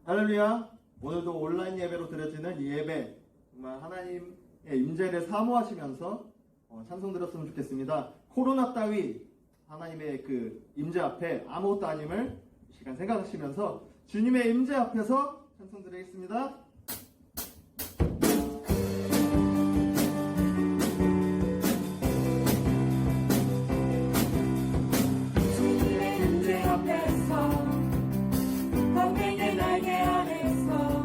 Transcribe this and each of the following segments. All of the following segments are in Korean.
할렐루야. 오늘도 온라인 예배로 드려지는 이 예배, 정말 하나님의 임재를 사모하시면서 찬송 드렸으면 좋겠습니다. 코로나 따위 하나님의 그 임재 앞에 아무것도 아님을 이 시간 생각하시면서 주님의 임재 앞에서 찬송 드리겠습니다. 주님의 임재 앞에서 광명의 날개 아래서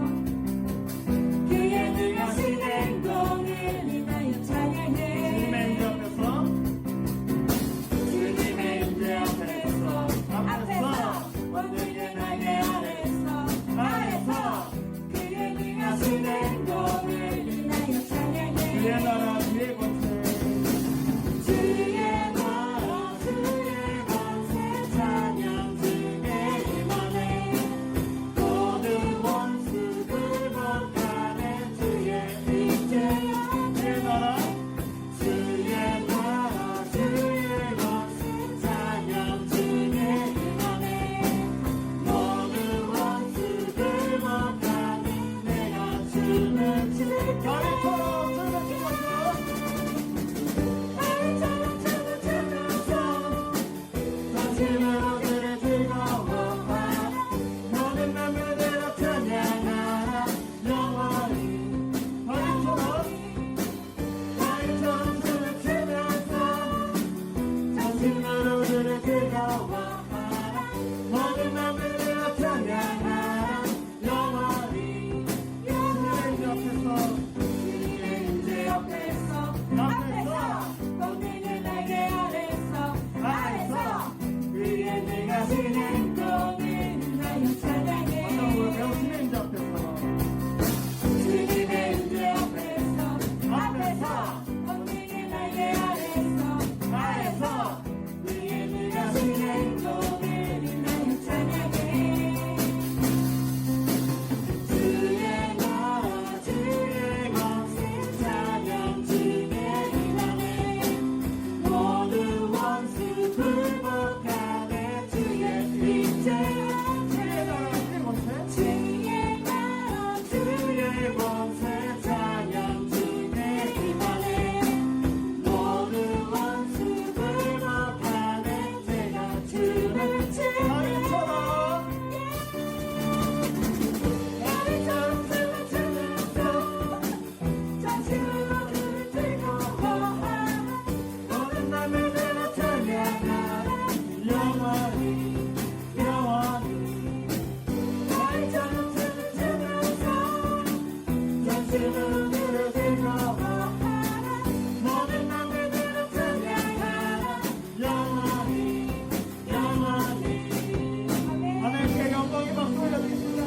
그의 능하신 행동을 인하여 찬양해. 주님의 임재 앞에서 광명의 날개 아래서 그의 능하신 행동을 인하여 찬양해. 주의 나라 주의 권세 주의 나라 주의 권세 찬양 주의 임하네. 모든 원수 굴복하네. 주의 임재 주의 나라 주의 나라 주의 권세 찬양 주의 임하네. 모든 원수 굴복하네. 내가 춤을 출 나리처럼 나리처럼 춤을 추면서 당신으로 그를 즐거워하라. 모든 남들을 찬양하라. 영원히 나리처럼 춤을 추면서 당신으로 그를 즐거워하라. 모든 남들을 찬양하라. 영원히 주의 임재 앞에서 광명의 날개 아래서 그의 능하신 행동을 인하여 찬양해. 어떤 주의 임재 앞에서 주님의 임재 앞에서 광명의 날개 아래서 그의 능하신 행동을 인하여 찬양해. 주의 나라 주의 권세 찬양 주의 임하네. 모든 원수 굴복하네. 주의 임재 주의 나라 주의 권세 주의 나라 주의 권세 찬양 주의 임하네. 모든 원수 굴복하네. 제가 춤을 추네. 나리처럼 나리처럼 춤을 추면서 당신으로 그를 즐거워하라. 모든 남들을 찬양하라. 영원히 나리처럼 춤을 추면서 당신으로 그를 즐거워하라. 모든 남들을 찬양하라. 영원히 하나님께 영광의 박수 올려드리겠습니다.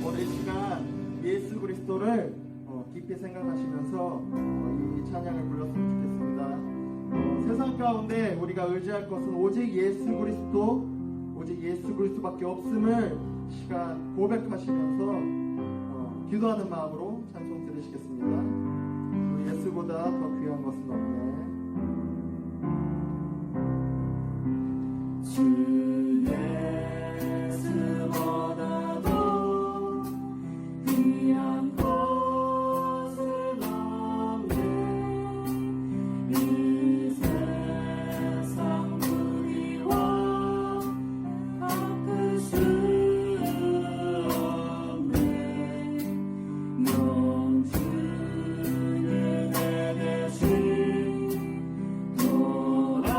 오늘 이 시간 예수 그리스도를 깊이 생각하시면서 이 찬양을 불렀으면 좋겠습니다. 세상 가운데 우리가 의지할 것은 오직 예수 그리스도밖에 없음을 이 시간 고백하시면서 기도하는 마음으로 찬송 드리시겠습니다. 주 예수보다 더 귀한 것은 없네. 주 예수보다도 귀한 것은 없네. 이 세상 누리와 바꿀 수 없네. 영주의 내 대신 돌아가신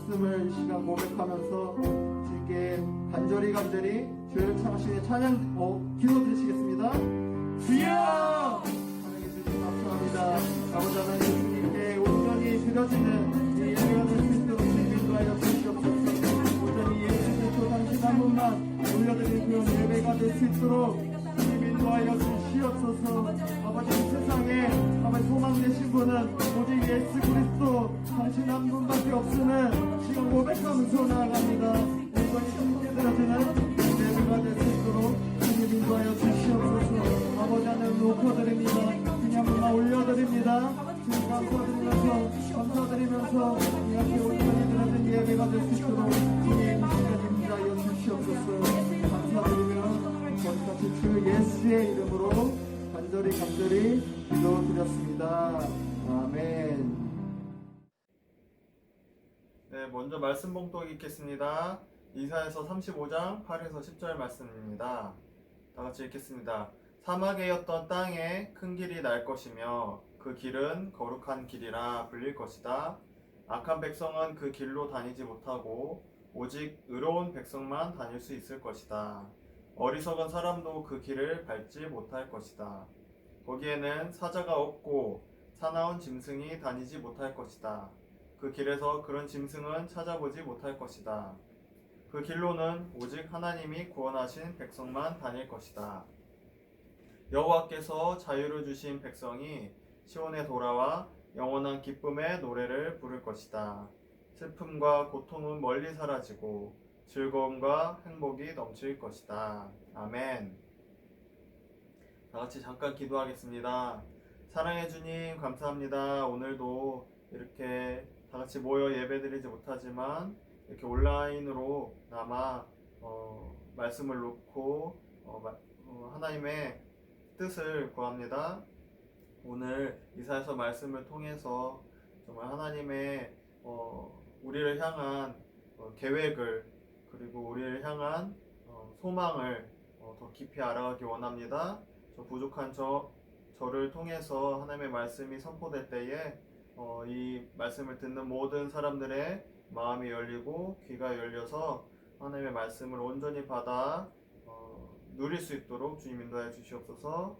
없음을 이 시간 고백하면서 주께 간절히 주를 창하시는 찬양 기도 드리시겠습니다. 주여! 하나님 주님 감사합니다. 아버지 하나님 주님께 온전히 드려지는 이 예배가 될 수 있도록 주님 인도하여 주시옵소서. 온전히 예수 그리스도 당신 한 분만 올려드리는 그런 예배가 될 수 있도록 주님 인도하여 주시옵소서. 아버지 이 세상에 아버지 소망 되신 분은 오직 예수 그리스도 당신 한 분밖에 없음을 지금 고백하면서 나아갑니다. 온전히 주님께 드려지는 예배가 될 수 있도록 주님 인도하여 주시옵소서. 아버지 하나님 높여드립니다. 주님 한 분만 올려드립니다. 주님 감사드리면서 이 앞에 온전히 드려진 예배가 될 수 있도록 주님 시간 인도하여 주시옵소서. 감사드리며 거기까지 주 예수의 이름으로 간절히 기도드렸습니다. 아멘. 네, 먼저 말씀 봉독 읽겠습니다. 이사야서 35장 8에서 10절 말씀입니다. 다 같이 읽겠습니다. 사막이었던 땅에 큰 길이 날 것이며 그 길은 거룩한 길이라 불릴 것이다. 악한 백성은 그 길로 다니지 못하고 오직 의로운 백성만 다닐 수 있을 것이다. 어리석은 사람도 그 길을 밟지 못할 것이다. 거기에는 사자가 없고 사나운 짐승이 다니지 못할 것이다. 그 길에서 그런 짐승은 찾아보지 못할 것이다. 그 길로는 오직 하나님이 구원하신 백성만 다닐 것이다. 여호와께서 자유를 주신 백성이 시온에 돌아와 영원한 기쁨의 노래를 부를 것이다. 슬픔과 고통은 멀리 사라지고 즐거움과 행복이 넘칠 것이다. 아멘. 다 같이 잠깐 기도하겠습니다. 사랑해 주님 감사합니다. 오늘도 이렇게 다 같이 모여 예배드리지 못하지만 이렇게 온라인으로 나마 말씀을 놓고 하나님의 뜻을 구합니다. 오늘 이사야서 말씀을 통해서 정말 하나님의 우리를 향한 계획을 그리고 우리를 향한 소망을 더 깊이 알아가기 원합니다. 저 부족한 저를 통해서 하나님의 말씀이 선포될 때에 이 말씀을 듣는 모든 사람들의 마음이 열리고 귀가 열려서 하나님의 말씀을 온전히 받아 누릴 수 있도록 주님 인도하여 주시옵소서.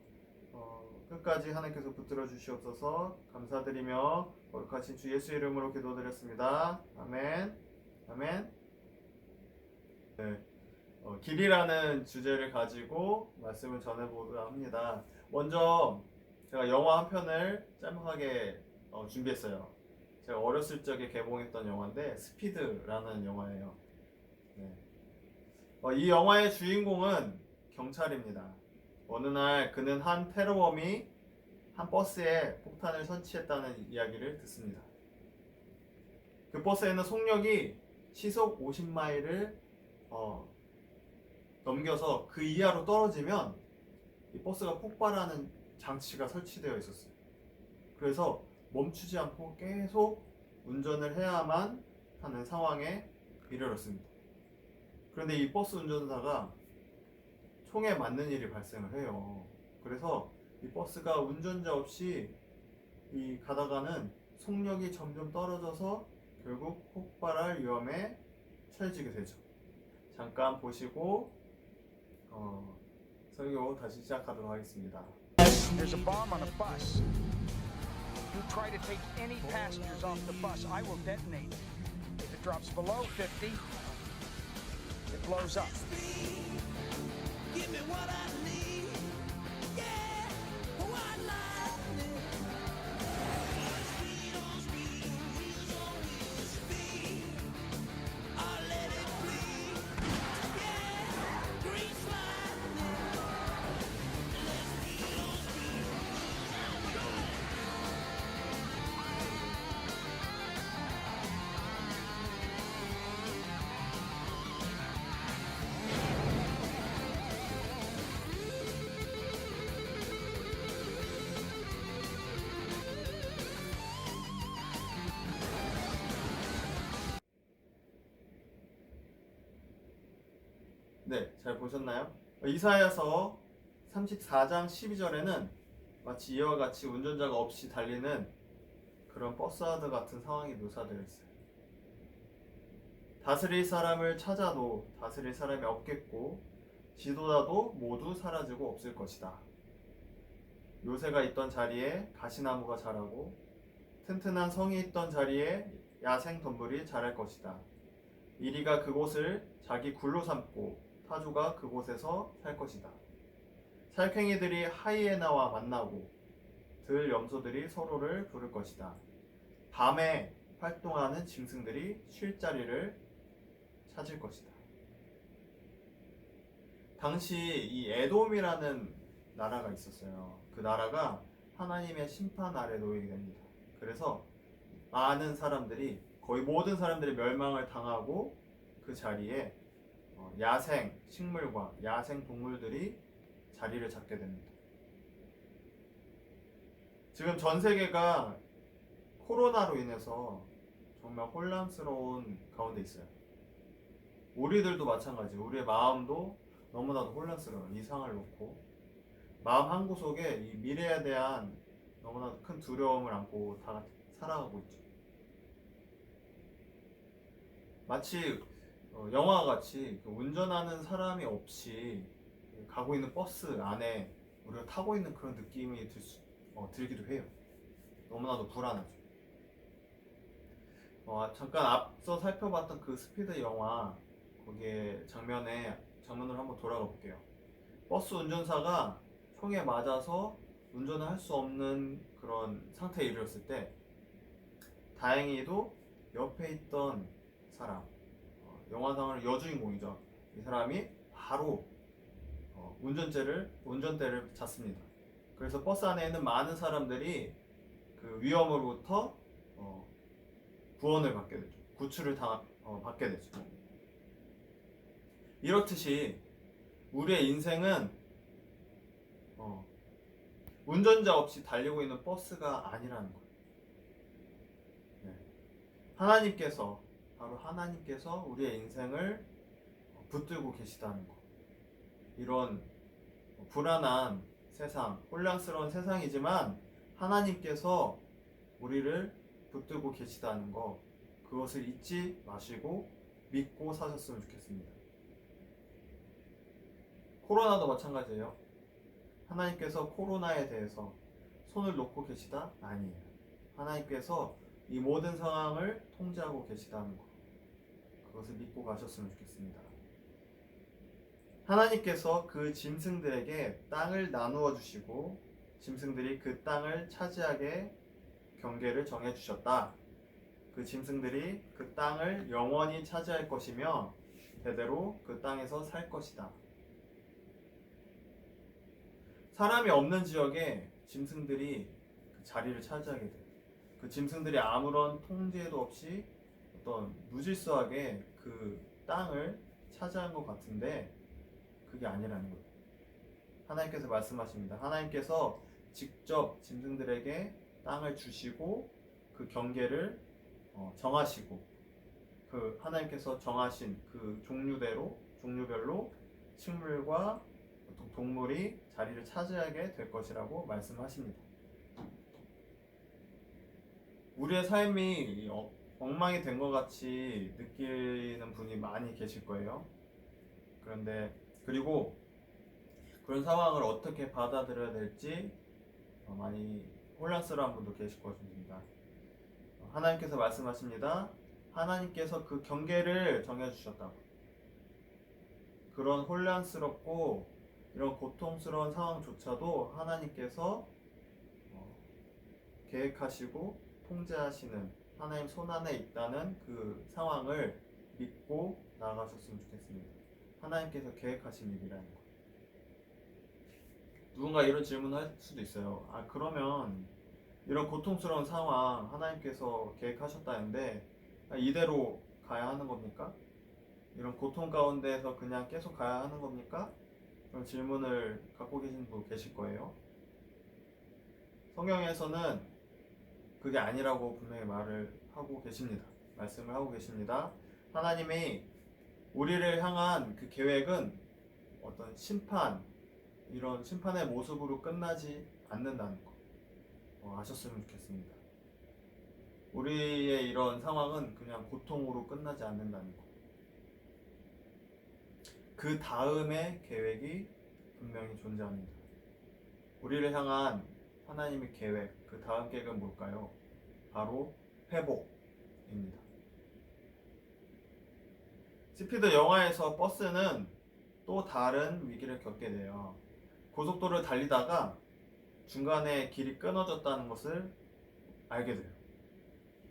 끝까지 하나님께서 붙들어 주시옵소서. 감사드리며 거룩하신 주 예수 이름으로 기도드렸습니다. 아멘. 아멘. 네, 길이라는 주제를 가지고 말씀을 전해보려 합니다. 먼저 제가 영화 한 편을 짤막하게 준비했어요. 제가 어렸을 적에 개봉했던 영화인데 스피드라는 영화예요. 네. 이 영화의 주인공은 경찰입니다. 어느 날 그는 한 테러범이 한 버스에 폭탄을 설치했다는 이야기를 듣습니다. 그 버스에는 속력이 시속 50마일을 넘겨서 그 이하로 떨어지면 이 버스가 폭발하는 장치가 설치되어 있었어요. 그래서 멈추지 않고 계속 운전을 해야만 하는 상황에 이르렀습니다. 그런데 이 버스 운전사가 총에 맞는 일이 발생을 해요. 그래서 이 버스가 운전자 없이 가다가는 속력이 점점 떨어져서 결국 폭발할 위험에 처해지게 되죠. 잠깐 보시고 설교 다시 시작하도록 하겠습니다. There's a bomb on a bus. You try to take any passengers off the bus, I will detonate. If it drops below 50, it blows up. Give me what I need. Yeah, what lightning. Speed on speed, wheels on wheels, speed. I let it bleed. Yeah, grease lightning. Let's speed on speed. 네, 잘 보셨나요? 이사야서 34장 12절에는 마치 이와 같이 운전자가 없이 달리는 그런 버스와드 같은 상황이 묘사되어 있어요. 다스릴 사람을 찾아도 다스릴 사람이 없겠고 지도자도 모두 사라지고 없을 것이다. 요새가 있던 자리에 가시나무가 자라고 튼튼한 성이 있던 자리에 야생 덤불이 자랄 것이다. 이리가 그곳을 자기 굴로 삼고 타조가 그곳에서 살 것이다. 살쾡이들이 하이에나와 만나고 들 염소들이 서로를 부를 것이다. 밤에 활동하는 짐승들이 쉴 자리를 찾을 것이다. 당시 이 에돔이라는 나라가 있었어요. 그 나라가 하나님의 심판 아래 놓이게 됩니다. 그래서 많은 사람들이, 거의 모든 사람들이 멸망을 당하고 그 자리에 야생 식물과 야생 동물들이 자리를 잡게 됩니다. 지금 전 세계가 코로나로 인해서 정말 혼란스러운 가운데 있어요. 우리들도 마찬가지. 우리의 마음도 너무나도 혼란스러워요. 이상을 놓고 마음 한구석에 이 미래에 대한 너무나도 큰 두려움을 안고 다 같이 살아가고 있죠. 마치 영화같이 운전하는 사람이 없이 가고 있는 버스 안에 우리가 타고 있는 그런 느낌이 들기도 해요. 너무나도 불안하죠. 잠깐 앞서 살펴봤던 그 스피드 영화, 거기에 장면으로 한번 돌아가 볼게요. 버스 운전사가 총에 맞아서 운전을 할 수 없는 그런 상태에 이르렀을 때 다행히도 옆에 있던 사람, 영화상의 여주인공이죠. 이 사람이 바로 운전대를 잤습니다. 그래서 버스 안에 있는 많은 사람들이 그 위험으로부터 구원을 받게 되죠. 구출을 받게 되죠. 이렇듯이 우리의 인생은 운전자 없이 달리고 있는 버스가 아니라는 거예요. 네. 바로 하나님께서 우리의 인생을 붙들고 계시다는 거. 이런 불안한 세상, 혼란스러운 세상이지만 하나님께서 우리를 붙들고 계시다는 거, 그것을 잊지 마시고 믿고 사셨으면 좋겠습니다. 코로나도 마찬가지예요. 하나님께서 코로나에 대해서 손을 놓고 계시다? 아니에요. 하나님께서 이 모든 상황을 통제하고 계시다는 것, 그것을 믿고 가셨으면 좋겠습니다. 하나님께서 그 짐승들에게 땅을 나누어 주시고 짐승들이 그 땅을 차지하게 경계를 정해 주셨다. 그 짐승들이 그 땅을 영원히 차지할 것이며 대대로 그 땅에서 살 것이다. 사람이 없는 지역에 짐승들이 그 자리를 차지하게 돼요. 그 짐승들이 아무런 통제도 없이 어떤 무질서하게 그 땅을 차지한 것 같은데 그게 아니라는 거예요. 하나님께서 말씀하십니다. 하나님께서 직접 짐승들에게 땅을 주시고 그 경계를 정하시고 그 하나님께서 정하신 그 종류별로 식물과 동물이 자리를 차지하게 될 것이라고 말씀하십니다. 우리의 삶이 엉망이 된 것 같이 느끼는 분이 많이 계실 거예요. 그리고 그런 상황을 어떻게 받아들여야 될지 많이 혼란스러운 분도 계실 것입니다. 하나님께서 말씀하십니다. 하나님께서 그 경계를 정해주셨다고. 그런 혼란스럽고 이런 고통스러운 상황조차도 하나님께서 계획하시고 통제하시는 하나님 손안에 있다는 그 상황을 믿고 나아가셨으면 좋겠습니다. 하나님께서 계획하신 일이라는 것. 누군가 이런 질문을 할 수도 있어요. 그러면 이런 고통스러운 상황 하나님께서 계획하셨다는데 이대로 가야 하는 겁니까? 이런 고통 가운데에서 그냥 계속 가야 하는 겁니까? 그런 질문을 갖고 계신 분 계실 거예요. 성경에서는 그게 아니라고 분명히 말씀을 하고 계십니다. 하나님이 우리를 향한 그 계획은 어떤 이런 심판의 모습으로 끝나지 않는다는 거 아셨으면 좋겠습니다. 우리의 이런 상황은 그냥 고통으로 끝나지 않는다는 거. 그 다음의 계획이 분명히 존재합니다. 우리를 향한 하나님의 계획, 그 다음 계획은 뭘까요? 바로 회복입니다. 스피드 영화에서 버스는 또 다른 위기를 겪게 돼요. 고속도로를 달리다가 중간에 길이 끊어졌다는 것을 알게 돼요.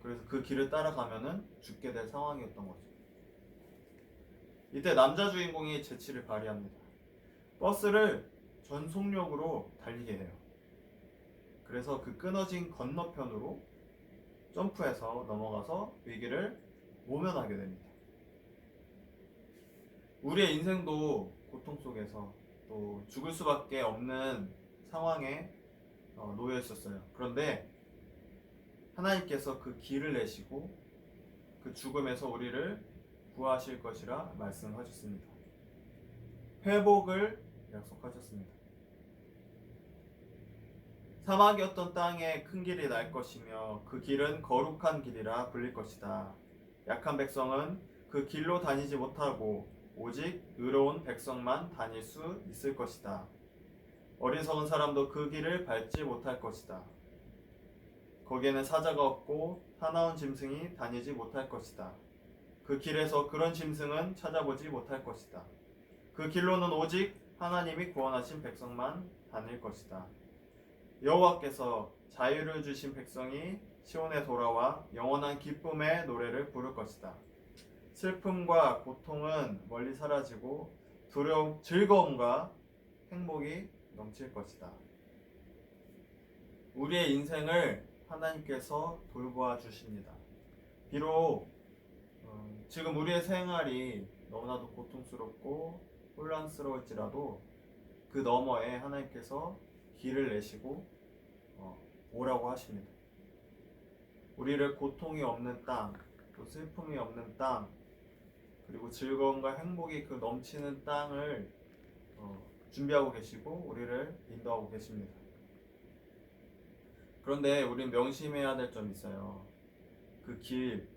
그래서 그 길을 따라가면은 죽게 될 상황이었던 거죠. 이때 남자 주인공이 재치를 발휘합니다. 버스를 전속력으로 달리게 해요. 그래서 그 끊어진 건너편으로 점프해서 넘어가서 위기를 모면하게 됩니다. 우리의 인생도 고통 속에서 또 죽을 수밖에 없는 상황에 놓여 있었어요. 그런데 하나님께서 그 길을 내시고 그 죽음에서 우리를 구하실 것이라 말씀하셨습니다. 회복을 약속하셨습니다. 사막이었던 땅에 큰 길이 날 것이며 그 길은 거룩한 길이라 불릴 것이다. 약한 백성은 그 길로 다니지 못하고 오직 의로운 백성만 다닐 수 있을 것이다. 어리석은 사람도 그 길을 밟지 못할 것이다. 거기에는 사자가 없고 사나운 짐승이 다니지 못할 것이다. 그 길에서 그런 짐승은 찾아보지 못할 것이다. 그 길로는 오직 하나님이 구원하신 백성만 다닐 것이다. 여호와께서 자유를 주신 백성이 시온에 돌아와 영원한 기쁨의 노래를 부를 것이다. 슬픔과 고통은 멀리 사라지고 즐거움과 행복이 넘칠 것이다. 우리의 인생을 하나님께서 돌보아 주십니다. 비록 지금 우리의 생활이 너무나도 고통스럽고 혼란스러울지라도 그 너머에 하나님께서 길을 내시고 오라고 하십니다. 우리를 고통이 없는 땅, 또 슬픔이 없는 땅, 그리고 즐거움과 행복이 그 넘치는 땅을 준비하고 계시고 우리를 인도하고 계십니다. 그런데 우린 명심해야 될 점이 있어요. 그 길,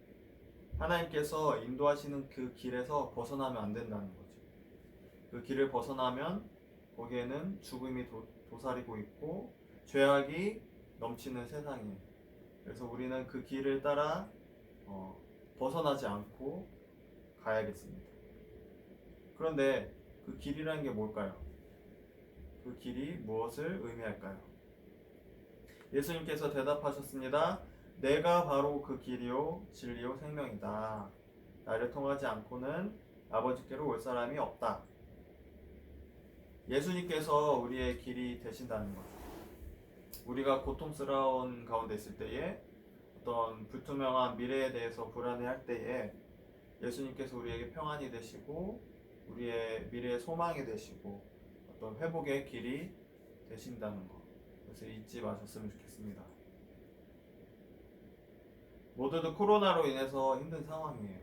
하나님께서 인도하시는 그 길에서 벗어나면 안 된다는 거죠. 그 길을 벗어나면 거기에는 죽음이 도사리고 있고 죄악이 넘치는 세상이에요. 그래서 우리는 그 길을 따라 벗어나지 않고 가야겠습니다. 그런데 그 길이라는 게 뭘까요? 그 길이 무엇을 의미할까요? 예수님께서 대답하셨습니다. 내가 바로 그 길이요 진리요 생명이다. 나를 통하지 않고는 아버지께로 올 사람이 없다. 예수님께서 우리의 길이 되신다는 거죠. 우리가 고통스러운 가운데 있을 때에 어떤 불투명한 미래에 대해서 불안해할 때에 예수님께서 우리에게 평안이 되시고 우리의 미래의 소망이 되시고 어떤 회복의 길이 되신다는 것. 그래서 잊지 마셨으면 좋겠습니다. 모두들 코로나로 인해서 힘든 상황이에요.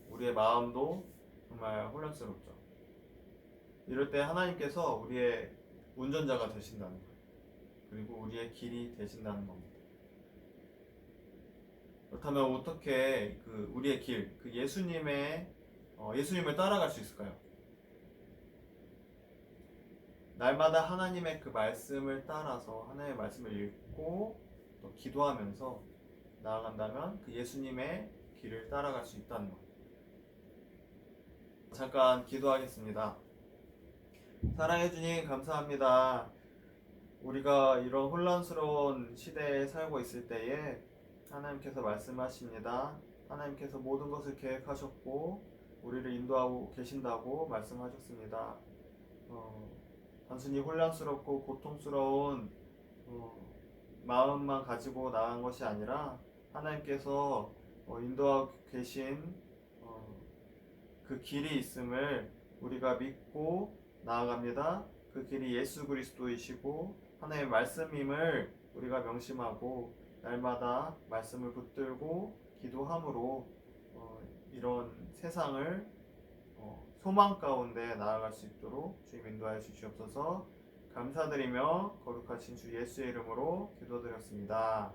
우리의 마음도 정말 혼란스럽죠. 이럴 때 하나님께서 우리의 운전자가 되신다는 거예요. 그리고 우리의 길이 되신다는 겁니다. 그렇다면 어떻게 우리의 길, 예수님을 따라갈 수 있을까요? 날마다 하나님의 그 말씀을 따라서 하나님의 말씀을 읽고 또 기도하면서 나아간다면 그 예수님의 길을 따라갈 수 있다는 것. 잠깐 기도하겠습니다. 사랑해 주님 감사합니다. 우리가 이런 혼란스러운 시대에 살고 있을 때에 하나님께서 말씀하십니다. 하나님께서 모든 것을 계획하셨고 우리를 인도하고 계신다고 말씀하셨습니다. 단순히 혼란스럽고 고통스러운 마음만 가지고 나간 것이 아니라 하나님께서 인도하고 계신 그 길이 있음을 우리가 믿고 나아갑니다. 그 길이 예수 그리스도이시고 하나님의 말씀임을 우리가 명심하고 날마다 말씀을 붙들고 기도함으로 이런 세상을 소망 가운데 나아갈 수 있도록 주님 인도하여 주시옵소서. 감사드리며 거룩하신 주 예수의 이름으로 기도드렸습니다.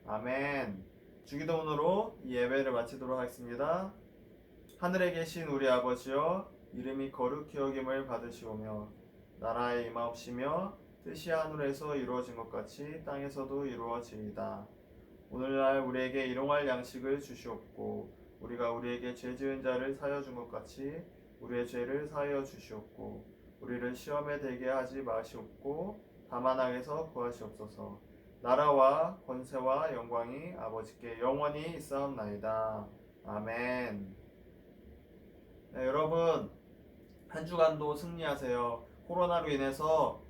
아멘. 주기도문으로 이 예배를 마치도록 하겠습니다. 하늘에 계신 우리 아버지여, 이름이 거룩히 여김을 받으시오며 나라에 임하옵시며 뜻이 하늘에서 이루어진 것 같이 땅에서도 이루어지이다. 오늘날 우리에게 일용할 양식을 주시옵고 우리가 우리에게 죄 지은 자를 사하여 준 것 같이 우리의 죄를 사하여 주시옵고 우리를 시험에 들게 하지 마시옵고 다만 악에서 구하시옵소서. 나라와 권세와 영광이 아버지께 영원히 있사옵나이다. 아멘. 네, 여러분 한 주간도 승리하세요. 코로나로 인해서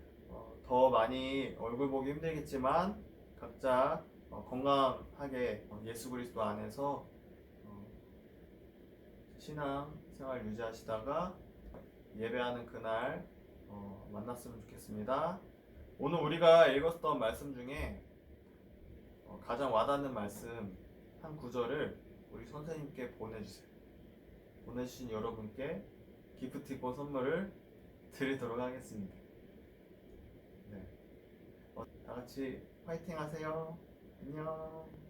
더 많이 얼굴 보기 힘들겠지만 각자 건강하게 예수 그리스도 안에서 신앙 생활 유지하시다가 예배하는 그날 만났으면 좋겠습니다. 오늘 우리가 읽었던 말씀 중에 가장 와닿는 말씀 한 구절을 우리 선생님께 보내주세요. 보내주신 여러분께 기프티콘 선물을 드리도록 하겠습니다. 네. 다 같이 화이팅 하세요. 안녕.